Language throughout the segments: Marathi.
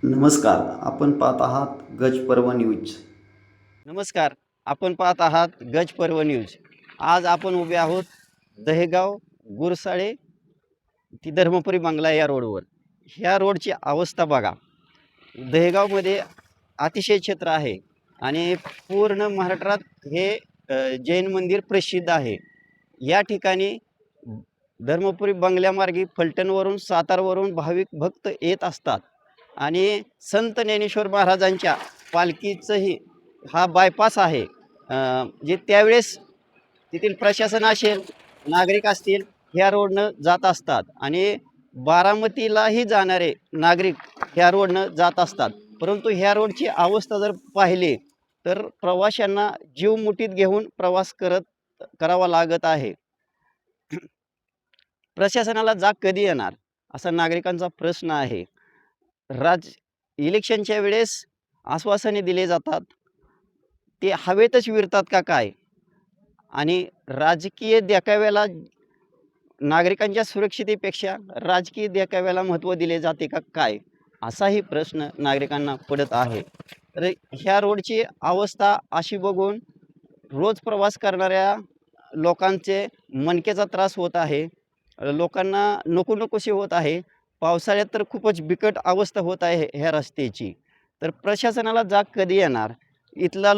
नमस्कार. आपण पाहत आहात गज पर्व न्यूज. नमस्कार. आपण पाहत आहात गज पर्व न्यूज. आज आपण उभे आहोत दहेगाव गुरसाळे ती धर्मपुरी बंगला या रोडवर. ह्या रोडची अवस्था बघा. दहेगावमध्ये अतिशय क्षेत्र आहे आणि पूर्ण महाराष्ट्रात हे जैन मंदिर प्रसिद्ध आहे. या ठिकाणी धर्मपुरी बंगल्यामार्गे फलटणवरून सातारवरून भाविक भक्त येत असतात आणि संत ज्ञानेश्वर महाराजांच्या पालखीचंही हा बायपास आहे. जे त्यावेळेस तेथील प्रशासन असेल, नागरिक असतील, ह्या रोडनं जात असतात आणि बारामतीलाही जाणारे नागरिक ह्या रोडनं जात असतात. परंतु ह्या रोडची अवस्था जर पाहिली तर प्रवाशांना जीव मुठीत घेऊन प्रवास करावा लागत आहे. प्रशासनाला जाग कधी येणार असा नागरिकांचा प्रश्न आहे. इलेक्शनच्या वेळेस आश्वासने दिले जातात, ते हवेतच विरतात का काय? आणि राजकीय देखाव्याला नागरिकांच्या सुरक्षितेपेक्षा राजकीय देखाव्याला महत्त्व दिले जाते का काय? असाही प्रश्न नागरिकांना पडत आहे. तर ह्या रोडची अवस्था अशी बघून रोज प्रवास करणाऱ्या लोकांचे मणक्याचा त्रास होत आहे. लोकांना नको नकोशी होत आहे. पावसाळ्यात तर खूपच बिकट अवस्था होत आहे ह्या रस्त्याची. तर प्रशासनाला जाग कधी येणार? इथला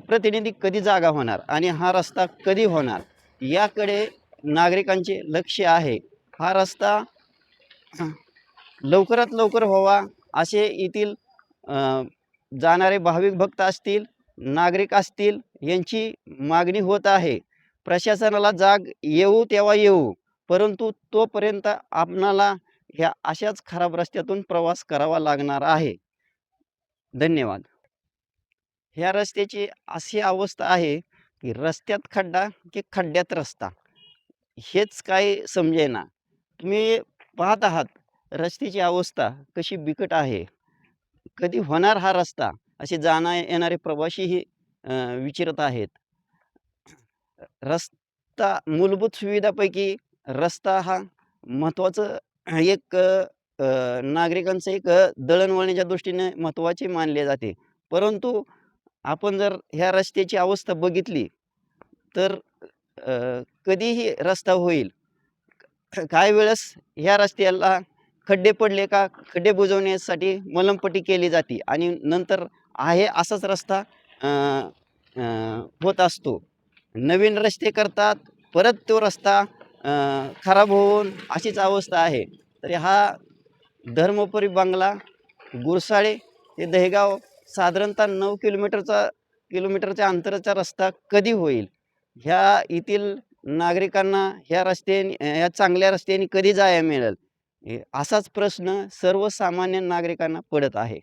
प्रतिनिधी कधी जागा होणार आणि हा रस्ता कधी होणार? याकडे नागरिकांचे लक्ष आहे. हा रस्ता लवकरात लवकर व्हावा असे येथील जाणारे भाविक भक्त असतील, नागरिक असतील, यांची मागणी होत आहे. प्रशासनाला जाग येऊ तेव्हा येऊ, परंतु तोपर्यंत आपणाला ह्या अशाच खराब रस्त्यातून प्रवास करावा लागणार आहे. धन्यवाद. ह्या रस्त्याची अशी अवस्था आहे की रस्त्यात खड्डा की खड्ड्यात रस्ता, हेच काही समजेना. तुम्ही पाहत आहात रस्त्याची अवस्था कशी बिकट आहे. कधी होणार हा रस्ता असे येणारे प्रवाशीही विचारत आहेत. रस्ता मूलभूत सुविधापैकी रस्ता हा महत्त्वाचं एक नागरिकांचं एक दळणवळणाच्या दृष्टीने महत्त्वाचे मानले जाते. परंतु आपण जर ह्या रस्त्याची अवस्था बघितली तर कधीही रस्ता होईल. काही वेळेस ह्या रस्त्याला खड्डे पडले का खड्डे बुजवण्यासाठी मलमपट्टी केली जाते आणि नंतर आहे असाच रस्ता अ, अ, होत असतो. नवीन रस्ते करतात, परत तो रस्ता खराब होऊन अशीच अवस्था आहे. तरी हा धर्मपुरी बंगला गुरसाळे ते दहेगाव साधारणतः 9 किलोमीटरच्या अंतराचा रस्ता कधी होईल? ह्या येथील नागरिकांना ह्या चांगल्या रस्त्याने कधी जायला मिळेल? असाच प्रश्न सर्वसामान्य नागरिकांना पडत आहे.